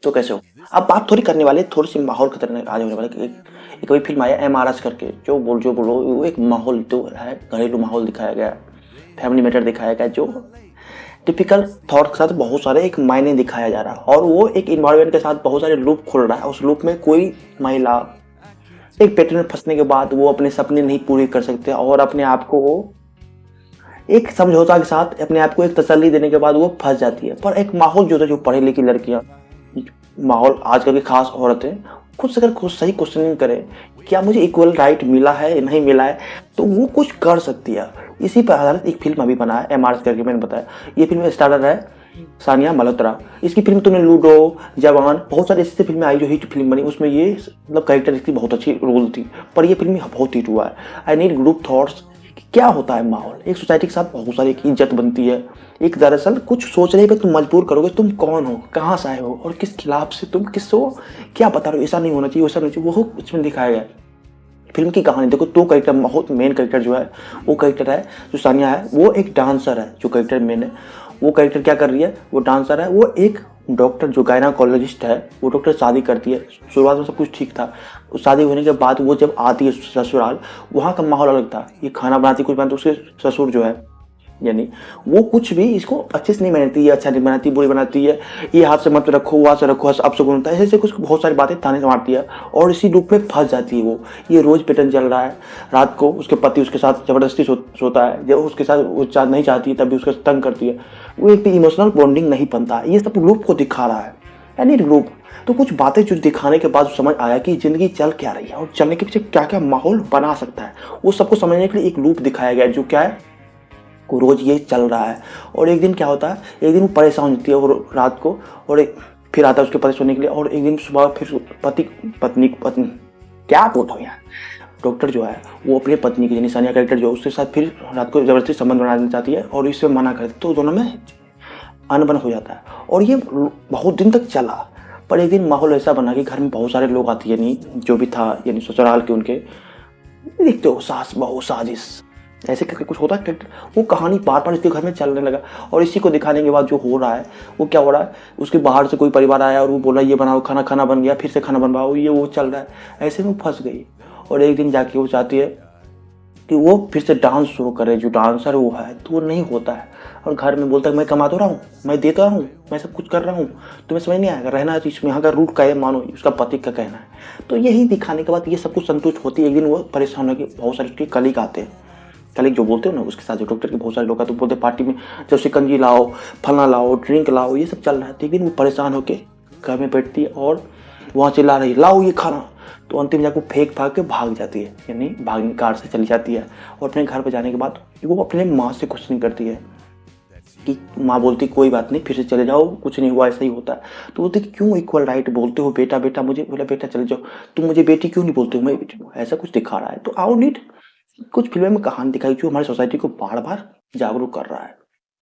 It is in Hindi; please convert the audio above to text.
तो कैसे हो? अब बात थोड़ी करने वाले थोड़ी-सी माहौल खतरनाक आज होने वाला है कि एक अभी फ़िल्म आया एमआरएस करके जो बोलो वो एक माहौल तो है, घरेलू माहौल दिखाया गया है, फैमिली मैटर दिखाया गया है जो टिपिकल थॉट के साथ बहुत सारे एक मायने दिखाया जा रहा है और वो एक एनवायरनमेंट के साथ बहुत सारे लूप खोल रहा है। उस लूप में कोई महिला एक पैटर्न में फँसने के बाद वो अपने सपने नहीं पूरे कर सकते और अपने आप को वो एक समझौता के साथ अपने आप को एक तसल्ली देने के बाद वो फँस जाती है। पर एक माहौल जो होता है जो पढ़ी-लिखी लड़कियाँ माहौल आजकल की खास औरतें खुद से अगर खुद सही क्वेश्चनिंग करें, क्या मुझे इक्वल राइट मिला है, नहीं मिला है, तो वो कुछ कर सकती है। इसी पर आधारित एक फ़िल्म अभी बना है एमआरएस करके मैंने बताया। ये फ़िल्म में स्टारर है सानिया मल्होत्रा। इसकी फ़िल्म तुमने लूडो, जवान बहुत सारी ऐसी फ़िल्में आई जो हिट फ़िल्म बनी उसमें ये मतलब कैरेक्टर इसकी बहुत अच्छी रोल थी। पर ये फ़िल्म बहुत हिट हुआ है। आई नीड ग्रुप थॉट्स कि क्या होता है माहौल? एक सोसाइटी के साथ बहुत सारी एक इज़्ज़त बनती है। एक दरअसल कुछ सोचने पे तुम मजबूर करोगे, तुम कौन हो, कहाँ से आए हो और किस खिलाफ से तुम किसको क्या बता रहे हो, ऐसा नहीं होना चाहिए, वैसा नहीं चाहिए, वो इसमें दिखाया गया है। फ़िल्म की कहानी देखो 2 कैरेक्टर बहुत मेन कैरेक्टर जो है, वो कैरेक्टर है जो सानिया है, वो एक डांसर है जो कैरेक्टर मेन है। वो कैरेक्टर क्या कर रही है, वो डांसर है, वो एक डॉक्टर जो गायनेकोलॉजिस्ट है, वो डॉक्टर शादी करती है। शुरुआत में सब कुछ ठीक था। शादी होने के बाद वो जब आती है ससुराल, वहाँ का माहौल अलग था। ये खाना बनाती कुछ बनाती उसके ससुर जो है यानी वो कुछ भी इसको अच्छे से नहीं बनाती है, अच्छा नहीं बनाती, बुरी बनाती है, ये हाथ से मत रखो, वहाँ से रखो, अपशगुन होता है, ऐसे-ऐसे कुछ बहुत सारी बातें ताने मारती है और इसी लूप में फँस जाती है वो। ये रोज़ पैटर्न चल रहा है, रात को उसके पति उसके साथ ज़बरदस्ती सोता है, जब उसके साथ वो नहीं चाहती है तब भी उसको तंग करती है। वो एक भी इमोशनल बॉन्डिंग नहीं बनता है, ये सब लूप को दिखा रहा है। यानी लूप तो कुछ बातें जो दिखाने के बाद समझ आया कि ज़िंदगी चल क्या रही है और चलने के पीछे क्या-क्या माहौल बना सकता है। वो सबको समझने के लिए एक लूप दिखाया गया है जो क्या है को रोज़ ये चल रहा है और एक दिन क्या होता है, एक दिन वो परेशान होती है और रात को और एक फिर आता है उसके पास सोने के लिए और एक दिन सुबह फिर पत्नी क्या बोल रहा हूँ यार, डॉक्टर जो है वो अपनी पत्नी की यानी सानिया कैरेक्टर जो है उसके साथ फिर रात को ज़बरदस्ती संबंध बनाना चाहती है और इससे मना कर तो दोनों में अनबन हो जाता है और ये बहुत दिन तक चला। पर एक दिन माहौल ऐसा बना कि घर में बहुत सारे लोग आते यानी जो भी था यानी ससुराल के उनके देखते हो सास बहू साजिश ऐसे करके कुछ होता है। वो कहानी बार-बार इसके घर में चलने लगा और इसी को दिखाने के बाद जो हो रहा है, वो क्या हो रहा है, उसके बाहर से कोई परिवार आया और वो बोला ये बनाओ खाना, खाना बन गया, फिर से खाना बनवाओ, ये वो चल रहा है। ऐसे में वो फँस गई और एक दिन जाके वो चाहती है कि वो फिर से डांस शुरू करे, जो डांसर वो है, तो वो नहीं होता है और घर में बोलता है मैं कमा तो रहा हूँ, मैं देता हूँ, मैं सब कुछ कर रहा हूँ, तुम्हें समझ नहीं आएगा, रहना है तो इसमें यहाँ का रूट का है मानो, उसका पति का कहना है। तो यही दिखाने के बाद ये सब कुछ संतुष्ट होती है। एक दिन वो परेशान होकर बहुत सारे उसके कलीग आते हैं, कलीग जो बोलते हो ना उसके साथ जो डॉक्टर के बहुत सारे लोग आते बोलते पार्टी में जो शिकंजी लाओ, फलना लाओ, ड्रिंक लाओ, ये सब चल रहा है। तो एक दिन वो परेशान होकर घर में बैठती है और वहाँ चिल्ला रही लाओ ये खाना, तो अंतिम जाकर फेंक फाक के भाग जाती है, यानी भागने कार से चली जाती है और अपने घर पर जाने के बाद वो अपने माँ से क्वेश्चन करती है कि माँ बोलती कोई बात नहीं फिर से चले जाओ, कुछ नहीं हुआ, ऐसा ही होता है। तो बोलते कि क्यों इक्वल राइट बोलते हो बेटा बेटा, मुझे बोला बेटा चले जाओ, तुम मुझे बेटी क्यों नहीं बोलते हो, मैं ऐसा कुछ दिखा रहा है। तो आओ नीट कुछ फिल्में में कहानी दिखाई जो हमारी सोसाइटी को बार बार जागरूक कर रहा है।